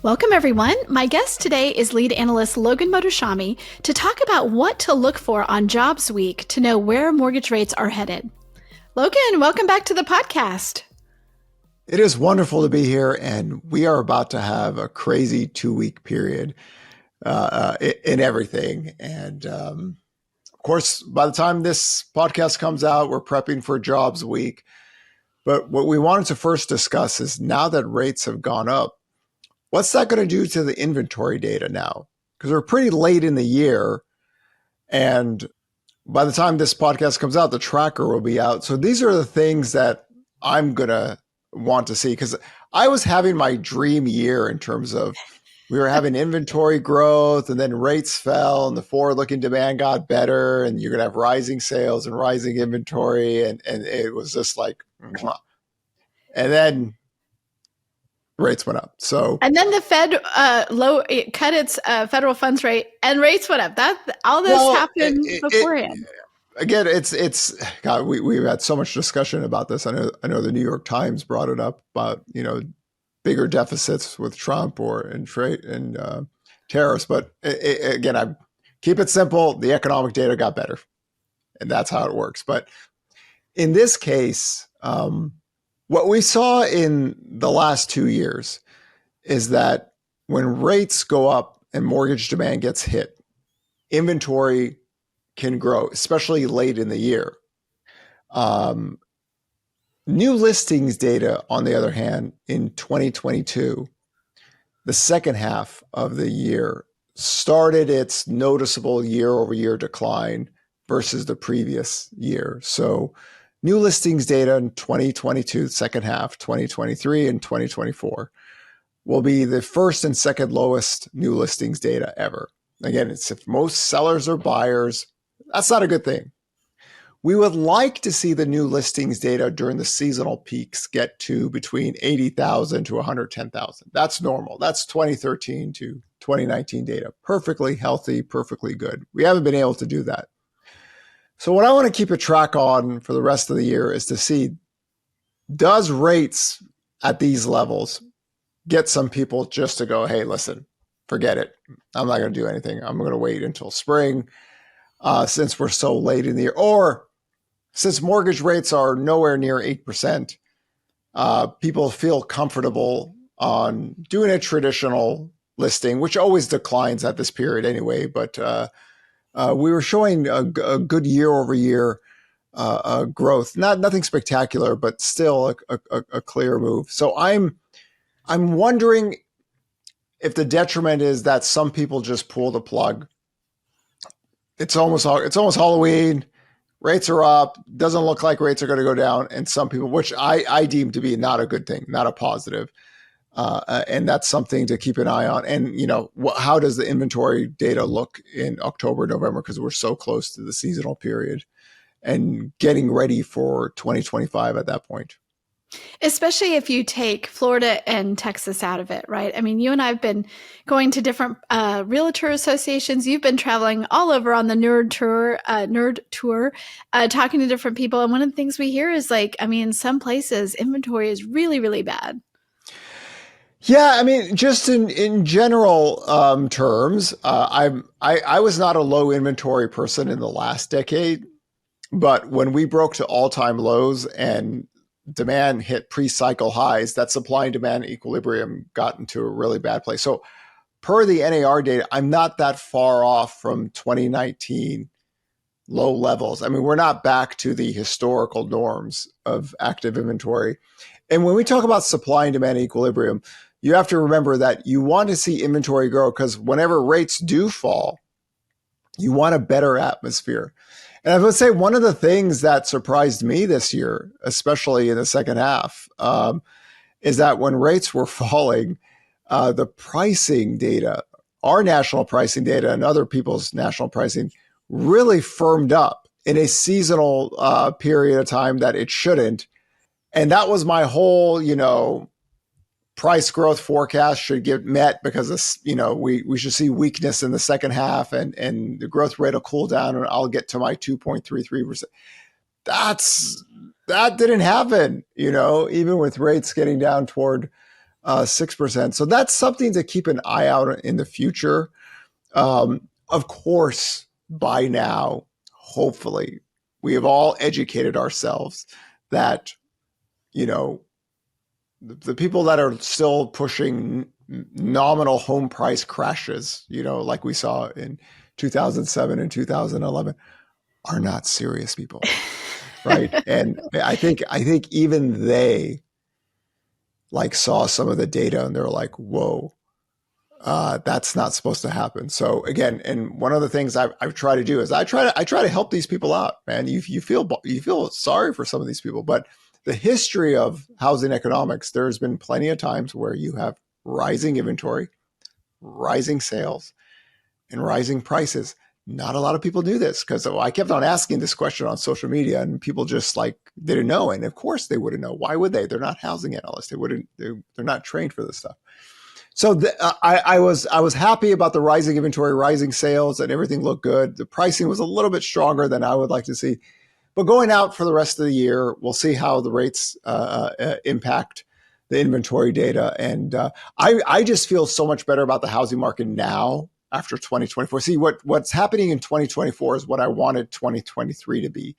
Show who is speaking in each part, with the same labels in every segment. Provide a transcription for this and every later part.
Speaker 1: Welcome, everyone. My guest today is Lead Analyst Logan Mohtashami to talk about what to look for on Jobs Week to know where mortgage rates are headed. Logan, welcome back to the podcast.
Speaker 2: It is wonderful to be here, and we are about to have a crazy 2-week period in everything. And of course, by the time this podcast comes out, we're prepping for Jobs Week. But what we wanted to first discuss is now that rates have gone up, what's that going to do to the inventory data now? Because we're pretty late in the year, and by the time this podcast comes out, the tracker will be out. So these are the things that I'm going to want to see, because I was having my dream year in terms of we were having inventory growth, and then rates fell and the forward-looking demand got better, and you're going to have rising sales and rising inventory, and it was just like, mwah. And then rates went up.
Speaker 1: And then the Fed cut its federal funds rate, and rates went up. All this happened beforehand.
Speaker 2: Again, it's God. We've had so much discussion about this. I know the New York Times brought it up about bigger deficits with Trump and trade and tariffs. But again, I keep it simple. The economic data got better, and that's how it works. But in this case, what we saw in the last 2 years is that when rates go up and mortgage demand gets hit, inventory can grow, especially late in the year. New listings data, on the other hand, in 2022, the second half of the year, started its noticeable year-over-year decline versus the previous year. So new listings data in 2022, second half, 2023, and 2024 will be the first and second lowest new listings data ever. Again, it's if most sellers are buyers. That's not a good thing. We would like to see the new listings data during the seasonal peaks get to between 80,000 to 110,000. That's normal. That's 2013 to 2019 data. Perfectly healthy, perfectly good. We haven't been able to do that. So what I want to keep a track on for the rest of the year is to see, does rates at these levels get some people just to go, hey, listen, forget it. I'm not going to do anything. I'm going to wait until spring. Since we're so late in the year, or since mortgage rates are nowhere near 8%, people feel comfortable on doing a traditional listing, which always declines at this period anyway. But we were showing a good year-over-year growth, nothing spectacular, but still a clear move. So I'm wondering if the detriment is that some people just pull the plug. It's almost Halloween. Rates are up. Doesn't look like rates are going to go down. And some people, which I deem to be not a good thing, not a positive. And that's something to keep an eye on. And, how does the inventory data look in October, November? Because we're so close to the seasonal period and getting ready for 2025 at that point.
Speaker 1: Especially if you take Florida and Texas out of it, right? I mean, you and I have been going to different realtor associations. You've been traveling all over on the nerd tour, talking to different people. And one of the things we hear is some places inventory is really, really bad.
Speaker 2: Yeah, I mean, just in general terms, I was not a low inventory person in the last decade, but when we broke to all-time lows and demand hit pre-cycle highs, that supply and demand equilibrium got into a really bad place. So per the NAR data, I'm not that far off from 2019 low levels. I mean, we're not back to the historical norms of active inventory. And when we talk about supply and demand equilibrium, you have to remember that you want to see inventory grow, because whenever rates do fall, you want a better atmosphere. And I would say one of the things that surprised me this year, especially in the second half, is that when rates were falling, the pricing data, our national pricing data and other people's national pricing, really firmed up in a seasonal period of time that it shouldn't. And that was my whole, price growth forecast should get met, because we should see weakness in the second half, and the growth rate will cool down, and I'll get to my 2.33%. That didn't happen, even with rates getting down toward 6%. So that's something to keep an eye out in the future. Of course, by now, hopefully, we have all educated ourselves that, you know, the people that are still pushing nominal home price crashes, like we saw in 2007 and 2011, are not serious people, right? And I think even they like saw some of the data and they're like, whoa, that's not supposed to happen. So again, and one of the things I've tried to do is I try to help these people out, man. You feel sorry for some of these people, but the history of housing economics, there's been plenty of times where you have rising inventory, rising sales, and rising prices. Not a lot of people do this because I kept on asking this question on social media, and people just like didn't know. And of course, they wouldn't know. Why would they? They're not housing analysts. They wouldn't. They're not trained for this stuff. So I was happy about the rising inventory, rising sales, and everything looked good. The pricing was a little bit stronger than I would like to see. But going out for the rest of the year, we'll see how the rates impact the inventory data. And I just feel so much better about the housing market now after 2024. See, what's happening in 2024 is what I wanted 2023 to be.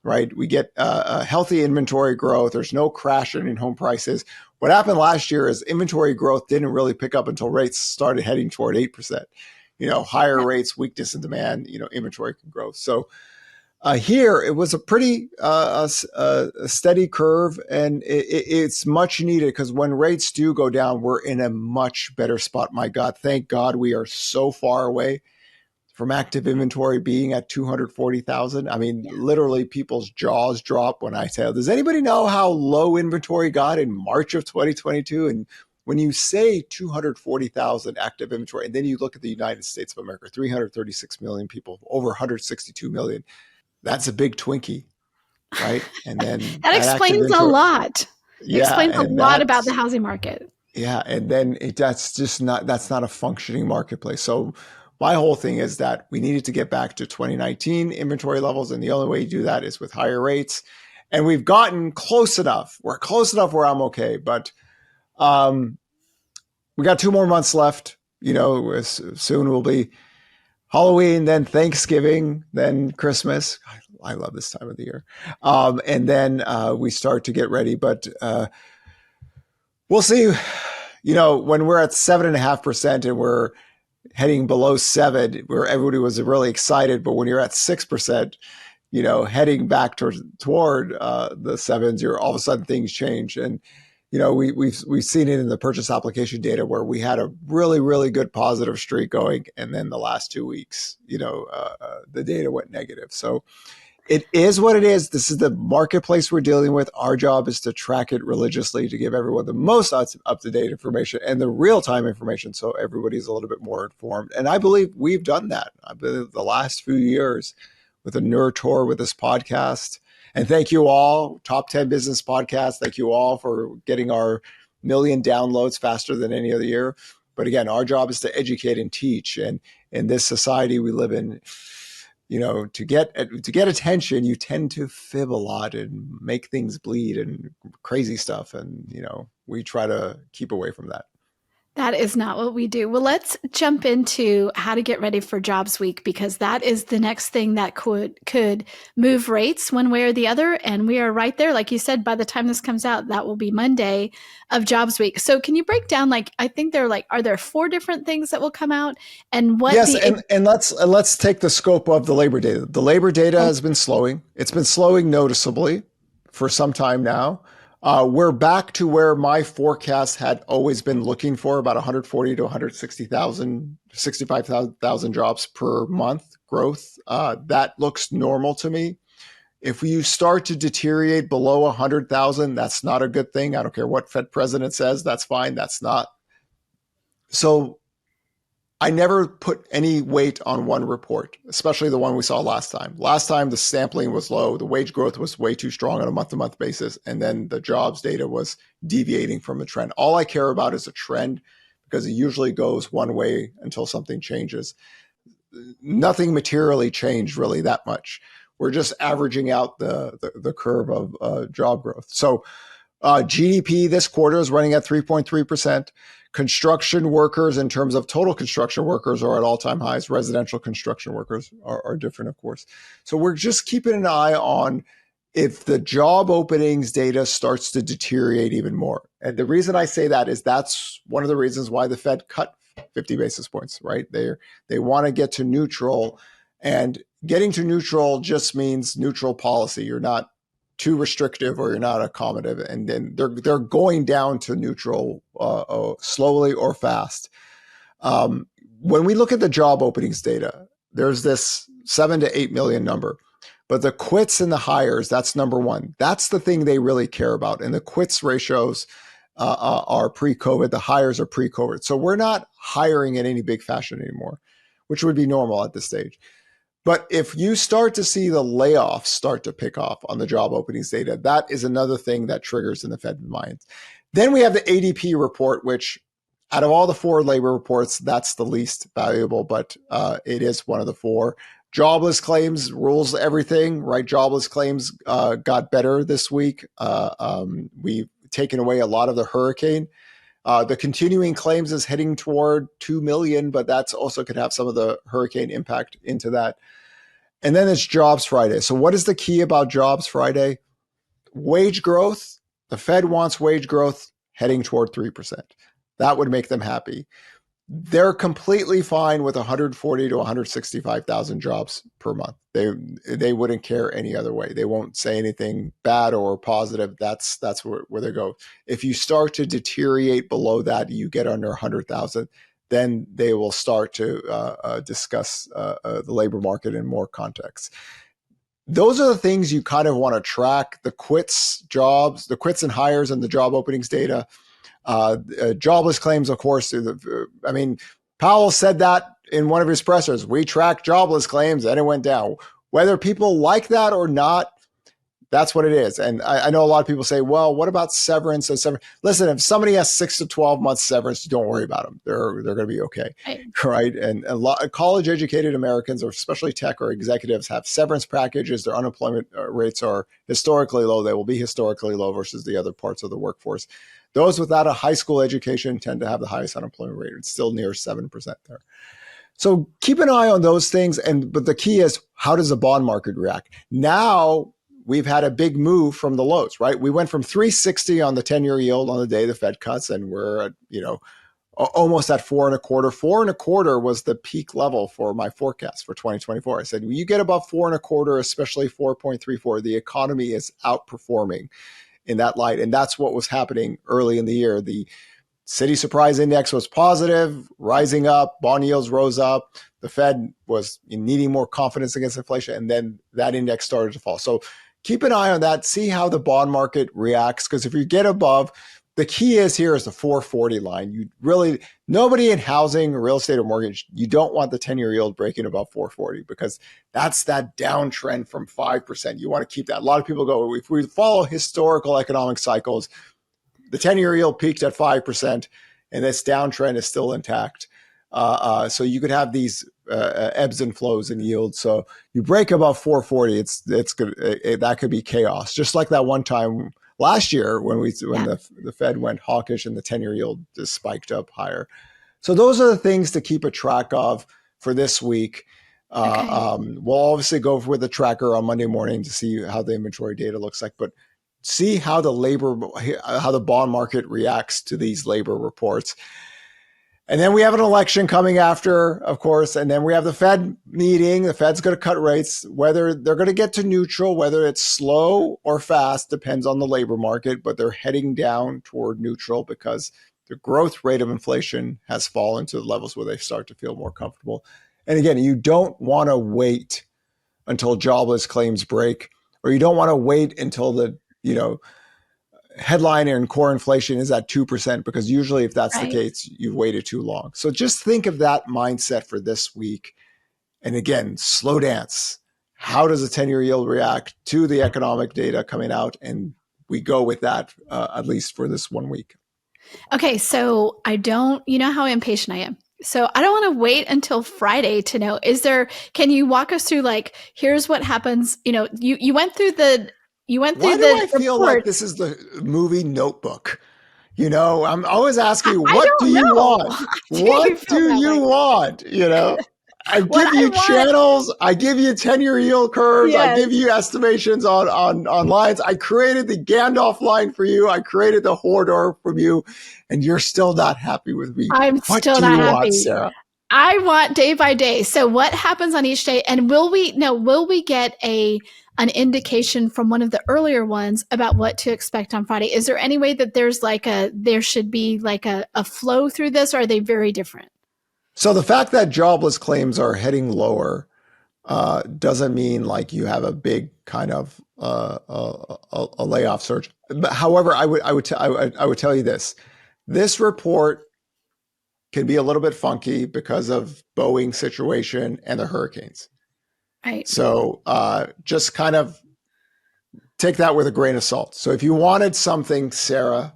Speaker 2: Right, we get a healthy inventory growth. There's no crashing in home prices. What happened last year is inventory growth didn't really pick up until rates started heading toward 8%. Higher rates, weakness in demand, inventory can grow. So here it was a pretty steady curve, and it's much needed because when rates do go down, we're in a much better spot. My God, thank God we are so far away from active inventory being at 240,000. I mean, literally people's jaws drop when I say, does anybody know how low inventory got in March of 2022? And when you say 240,000 active inventory, and then you look at the United States of America, 336 million people, over 162 million, that's a big Twinkie, right? And then
Speaker 1: That
Speaker 2: that active
Speaker 1: explains a
Speaker 2: inventory,
Speaker 1: lot. It
Speaker 2: yeah,
Speaker 1: explains a
Speaker 2: and
Speaker 1: lot about the
Speaker 2: that's,
Speaker 1: housing market.
Speaker 2: yeah, and then that's not a functioning marketplace. So my whole thing is that we needed to get back to 2019 inventory levels, and the only way you do that is with higher rates. And we've gotten close enough. We're close enough where I'm okay, but we got 2 more months left. Soon will be Halloween, then Thanksgiving, then Christmas. I love this time of the year, and then we start to get ready. But we'll see. When we're at 7.5% and we're heading below 7, where everybody was really excited, but when you're at 6%, heading back toward the sevens, you're all of a sudden things change. And we've seen it in the purchase application data where we had a really, really good positive streak going, and then the last 2 weeks, the data went negative. So it is what it is. This is the marketplace we're dealing with. Our job is to track it religiously to give everyone the most up-to-date information and the real-time information so everybody's a little bit more informed. And I believe we've done that. I believe the last few years with the Nerd Tour, with this podcast. And thank you all, Top 10 Business Podcast. Thank you all for getting our million downloads faster than any other year. But again, our job is to educate and teach. And in this society we live in, to get attention, you tend to fib a lot and make things bleed and crazy stuff. And, we try to keep away from that.
Speaker 1: That is not what we do. Well, let's jump into how to get ready for Jobs Week, because that is the next thing that could move rates one way or the other. And we are right there. Like you said, by the time this comes out, that will be Monday of Jobs Week. So can you break down, I think are there 4 different things that will come out, and what
Speaker 2: Yes, and let's take the scope of the labor data. The labor data has been slowing. It's been slowing noticeably for some time now. We're back to where my forecast had always been looking for, about 140 to 160,000, 65,000 jobs per month growth. That looks normal to me. If you start to deteriorate below 100,000, that's not a good thing. I don't care what Fed president says. That's fine. That's not. So I never put any weight on one report, especially the one we saw last time. Last time, the sampling was low. The wage growth was way too strong on a month-to-month basis. And then the jobs data was deviating from the trend. All I care about is a trend, because it usually goes one way until something changes. Nothing materially changed really that much. We're just averaging out the curve of job growth. So GDP this quarter is running at 3.3%. Construction workers, in terms of total construction workers, are at all-time highs. Residential construction workers are different, of course. So we're just keeping an eye on if the job openings data starts to deteriorate even more. And the reason I say that is that's one of the reasons why the Fed cut 50 basis points, right? They want to get to neutral, and getting to neutral just means neutral policy. You're not too restrictive or you're not accommodative, and then they're going down to neutral slowly or fast. When we look at the job openings data, there's this 7 to 8 million number, but the quits and the hires, that's number one. That's the thing they really care about, and the quits ratios are pre-COVID, the hires are pre-COVID. So we're not hiring in any big fashion anymore, which would be normal at this stage. But if you start to see the layoffs start to pick off on the job openings data, that is another thing that triggers in the Fed mind. Then we have the ADP report, which out of all the four labor reports, that's the least valuable, but it is one of the four. Jobless claims rules everything, right? Jobless claims got better this week. We've taken away a lot of the hurricane. The continuing claims is heading toward 2 million, but that's also could have some of the hurricane impact into that. And then it's Jobs Friday. So what is the key about Jobs Friday? Wage growth. The Fed wants wage growth heading toward 3%. That would make them happy. They're completely fine with 140 to 165,000 jobs per month. They wouldn't care any other way. They won't say anything bad or positive. That's where they go. If you start to deteriorate below that, you get under 100,000, then they will start to discuss the labor market in more context. Those are the things you kind of want to track: the quits and hires, and the job openings data. Jobless claims, of course. I mean, Powell said that in one of his pressers. We track jobless claims, and it went down. Whether people like that or not, that's what it is. And I know a lot of people say, well, what about severance? Listen, if somebody has 6 to 12 months severance, don't worry about them. They're going to be okay, right? And a lot of college-educated Americans, or especially tech or executives, have severance packages. Their unemployment rates are historically low. They will be historically low versus the other parts of the workforce. Those without a high school education tend to have the highest unemployment rate. It's still near 7% there. So keep an eye on those things. But the key is, how does the bond market react? Now we've had a big move from the lows, right? We went from 360 on the 10-year yield on the day the Fed cuts, and we're at, almost at 4.25. 4.25 was the peak level for my forecast for 2024. I said, when you get above 4.25, especially 4.34, the economy is outperforming in that light. And that's what was happening early in the year. The City Surprise Index was positive, rising up, bond yields rose up. The Fed was needing more confidence against inflation, and then that index started to fall. So keep an eye on that, see how the bond market reacts, because if you get above, the key is here is the 440 line. You really, nobody in housing, real estate, or mortgage, you don't want the 10-year yield breaking above 440, because that's that downtrend from 5%. You want to keep that. A lot of people go, if we follow historical economic cycles, the 10-year yield peaked at 5%, and this downtrend is still intact. So you could have these ebbs and flows in yield. So you break above 440, it's good. That could be chaos. Just like that one time last year when the Fed went hawkish and the 10-year yield just spiked up higher. So those are the things to keep a track of for this week. We'll obviously go with the tracker on Monday morning to see how the inventory data looks like, but see how the bond market reacts to these labor reports. And then we have an election coming after, of course, and then we have the Fed meeting. The Fed's going to cut rates. Whether they're going to get to neutral, whether it's slow or fast, depends on the labor market, but they're heading down toward neutral because the growth rate of inflation has fallen to the levels where they start to feel more comfortable. And again, you don't want to wait until jobless claims break, or you don't want to wait until the, headline and core inflation is at 2%, because usually if that's the case, you've waited too long. So just think of that mindset for this week. And again, slow dance. How does the 10-year yield react to the economic data coming out? And we go with that, at least for this 1 week.
Speaker 1: Okay, so you know how impatient I am. So I don't want to wait until Friday to know, can you walk us through, here's what happens? You went through You went
Speaker 2: Why
Speaker 1: through
Speaker 2: do
Speaker 1: the
Speaker 2: I feel like
Speaker 1: reports.
Speaker 2: this is the movie Notebook? You know, I'm always asking you,
Speaker 1: I
Speaker 2: what do
Speaker 1: don't
Speaker 2: you
Speaker 1: know.
Speaker 2: want?
Speaker 1: Why do you
Speaker 2: What
Speaker 1: feel
Speaker 2: do
Speaker 1: that
Speaker 2: you
Speaker 1: way?
Speaker 2: want? You know, I
Speaker 1: What
Speaker 2: give
Speaker 1: I
Speaker 2: you
Speaker 1: want,
Speaker 2: channels, I give you 10-year yield curves, I
Speaker 1: yes,
Speaker 2: give you estimations on lines. I created the Gandalf line for you, I created the Hodor from you, and you're still not happy with me.
Speaker 1: I'm
Speaker 2: What
Speaker 1: still
Speaker 2: do
Speaker 1: not
Speaker 2: you want,
Speaker 1: happy.
Speaker 2: Sarah?
Speaker 1: I want day by day. So what happens on each day? And will we get an indication from one of the earlier ones about what to expect on Friday? Is there any way that there should be like a flow through this, or are they very different?
Speaker 2: So the fact that jobless claims are heading lower doesn't mean like you have a big kind of a layoff surge. But however, I would tell you this: this report can be a little bit funky because of Boeing situation and the hurricanes.
Speaker 1: Right.
Speaker 2: So just kind of take that with a grain of salt. So if you wanted something, Sarah,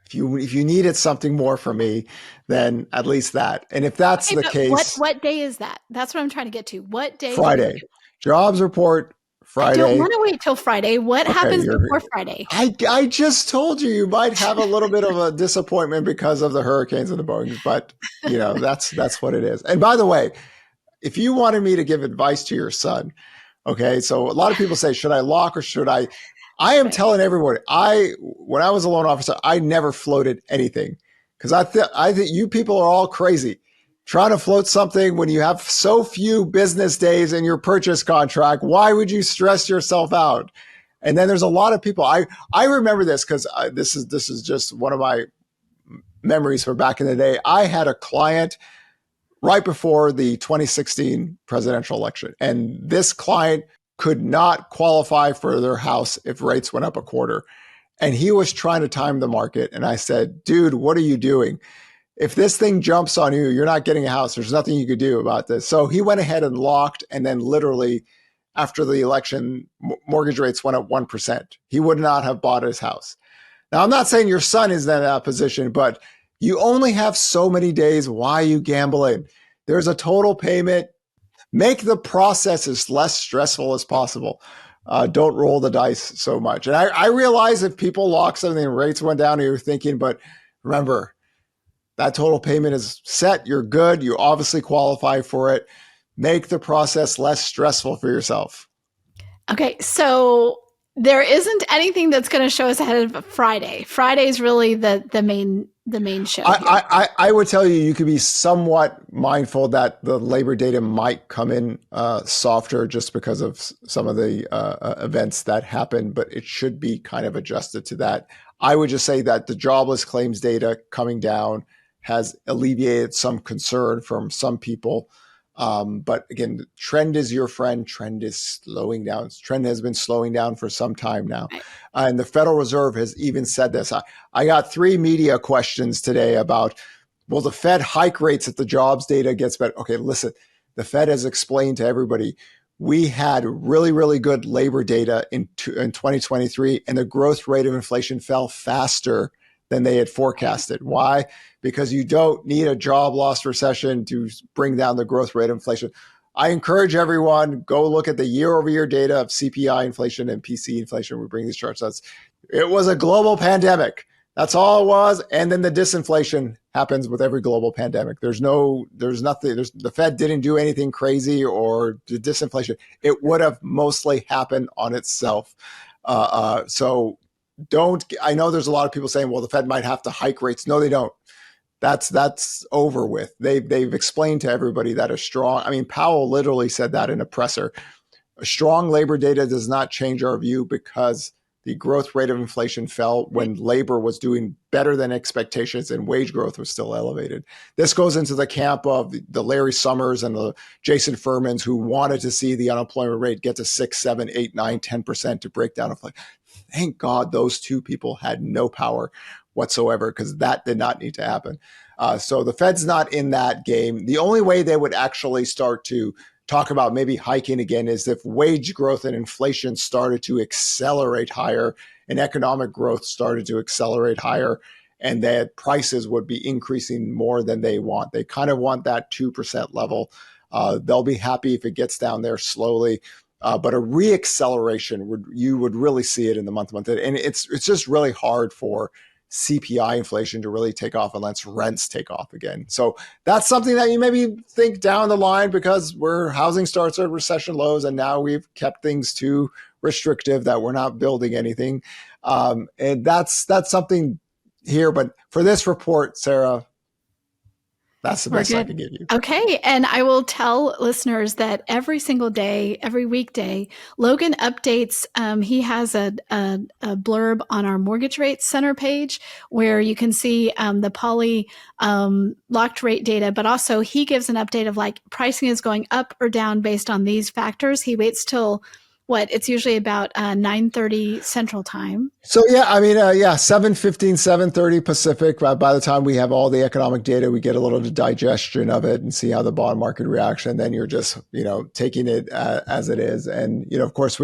Speaker 2: if you needed something more from me, then at least that. And if that's
Speaker 1: Okay,
Speaker 2: the
Speaker 1: but
Speaker 2: case,
Speaker 1: what day is that? That's what I'm trying to get to. What day do we
Speaker 2: Friday jobs report
Speaker 1: I don't
Speaker 2: Friday.
Speaker 1: want to wait till Friday. What
Speaker 2: Okay,
Speaker 1: happens
Speaker 2: you're.
Speaker 1: before Friday?
Speaker 2: I just told you might have a little bit of a disappointment because of the hurricanes and the Boeings, but you know that's what it is. And by the way, if you wanted me to give advice to your son, okay, so a lot of people say, should I lock or should I? I am
Speaker 1: Right.
Speaker 2: telling everyone, when I was a loan officer, I never floated anything because I think you people are all crazy trying to float something when you have so few business days in your purchase contract. Why would you stress yourself out? And then there's a lot of people. I remember this because this is just one of my memories from back in the day. I had a client right before the 2016 presidential election. And this client could not qualify for their house if rates went up a quarter. And he was trying to time the market. And I said, dude, what are you doing? If this thing jumps on you, you're not getting a house. There's nothing you could do about this. So he went ahead and locked. And then literally after the election, mortgage rates went up 1%. He would not have bought his house. Now, I'm not saying your son is in that position, but you only have so many days. Why are you gambling? There's a total payment. Make the process as less stressful as possible. Don't roll the dice so much. And I realize if people lock something and rates went down, you're thinking, but remember, that total payment is set. You're good. You obviously qualify for it. Make the process less stressful for yourself.
Speaker 1: Okay, so there isn't anything that's going to show us ahead of Friday. Friday is really the main show here.
Speaker 2: I would tell you, you could be somewhat mindful that the labor data might come in softer just because of some of the events that happen, but it should be kind of adjusted to that. I would just say that the jobless claims data coming down has alleviated some concern from some people. But again, trend is your friend. Trend is slowing down. Trend has been slowing down for some time now.
Speaker 1: Right.
Speaker 2: And the Federal Reserve has even said this. I got 3 media questions today about, will the Fed hike rates if the jobs data gets better? Okay, listen, the Fed has explained to everybody, we had really, really good labor data in 2023, and the growth rate of inflation fell faster than they had forecasted. Why? Because you don't need a job loss recession to bring down the growth rate of inflation. I encourage everyone, go look at the year over year data of CPI inflation and PC inflation. We bring these charts. It was a global pandemic. That's all it was. And then the disinflation happens with every global pandemic. There's nothing, the Fed didn't do anything crazy or the disinflation. It would have mostly happened on itself. So I know there's a lot of people saying, well, the Fed might have to hike rates. No, they don't. That's over with. They've explained to everybody that Powell literally said that in a presser. A strong labor data does not change our view because the growth rate of inflation fell when labor was doing better than expectations and wage growth was still elevated. This goes into the camp of the Larry Summers and the Jason Furmans who wanted to see the unemployment rate get to 6, 7, 8, 9, 10% to break down inflation. Thank God those two people had no power whatsoever because that did not need to happen. So the Fed's not in that game. The only way they would actually start to talk about maybe hiking again is if wage growth and inflation started to accelerate higher and economic growth started to accelerate higher and that prices would be increasing more than they want. They kind of want that 2% level. They'll be happy if it gets down there slowly. but a reacceleration you would really see it in the month-to-month. And it's just really hard for CPI inflation to really take off unless rents take off again. So that's something that you maybe think down the line, because housing starts at recession lows, and now we've kept things too restrictive that we're not building anything. And that's something here. But for this report, Sarah, that's the best I can give you.
Speaker 1: Okay. And I will tell listeners that every single day, every weekday, Logan updates. He has a blurb on our mortgage rates center page where you can see the poly locked rate data, but also he gives an update of like pricing is going up or down based on these factors. He waits till it's usually about 9:30 Central Time.
Speaker 2: So yeah, I mean, 7:15, 7:30 Pacific. By the time we have all the economic data, we get a little digestion of it and see how the bond market reacts. And then you're just, taking it as it is. And, of course,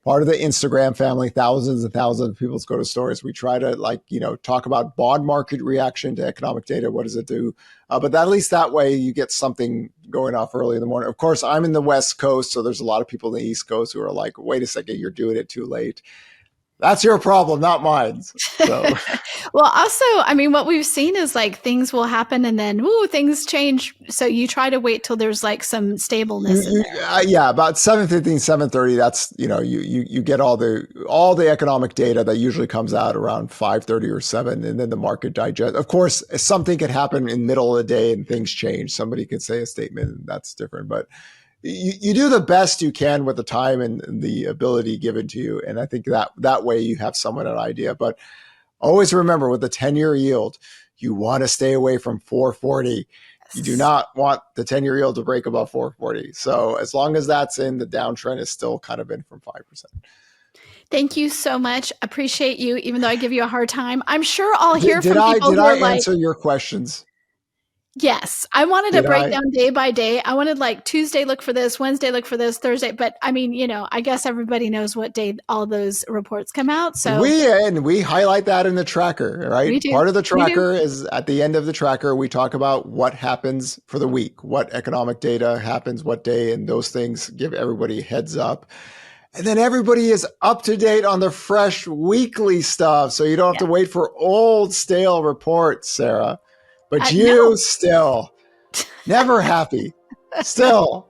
Speaker 2: part of the Instagram family, thousands and thousands of people go to stories. We try to talk about bond market reaction to economic data. What does it do? But at least that way you get something going off early in the morning. Of course, I'm in the West Coast, so there's a lot of people in the East Coast who are like, wait a second, you're doing it too late. That's your problem, not mine. So.
Speaker 1: Well, also, I mean, what we've seen is like things will happen and then things change. So you try to wait till there's like some stableness in there.
Speaker 2: Yeah, about 7:15, 7:30. That's you get all the economic data that usually comes out around 5:30 or 7, and then the market digests. Of course, something could happen in the middle of the day and things change. Somebody could say a statement, and that's different, but. You do the best you can with the time and the ability given to you. And I think that way you have somewhat an idea. But always remember, with the 10-year yield, you want to stay away from 440. Yes. You do not want the 10-year yield to break above 440. So as long as that's in, the downtrend is still kind of in from 5%.
Speaker 1: Thank you so much. Appreciate you, even though I give you a hard time. I'm sure I'll hear from people
Speaker 2: who are like... Did I answer your questions?
Speaker 1: Yes. I wanted to break down day by day. I wanted like Tuesday, look for this, Wednesday, look for this, Thursday. But I mean, I guess everybody knows what day all those reports come out. So
Speaker 2: we highlight that in the tracker, right?
Speaker 1: We do.
Speaker 2: Part of the tracker is at the end of the tracker, we talk about what happens for the week, what economic data happens, what day, and those things give everybody a heads up. And then everybody is up to date on the fresh weekly stuff. So you don't have to wait for old stale reports, Sarah. But still never happy. Still.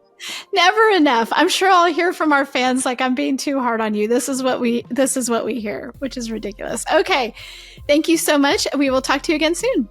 Speaker 1: Never enough. I'm sure I'll hear from our fans like I'm being too hard on you. This is what we hear, which is ridiculous. Okay. Thank you so much. We will talk to you again soon.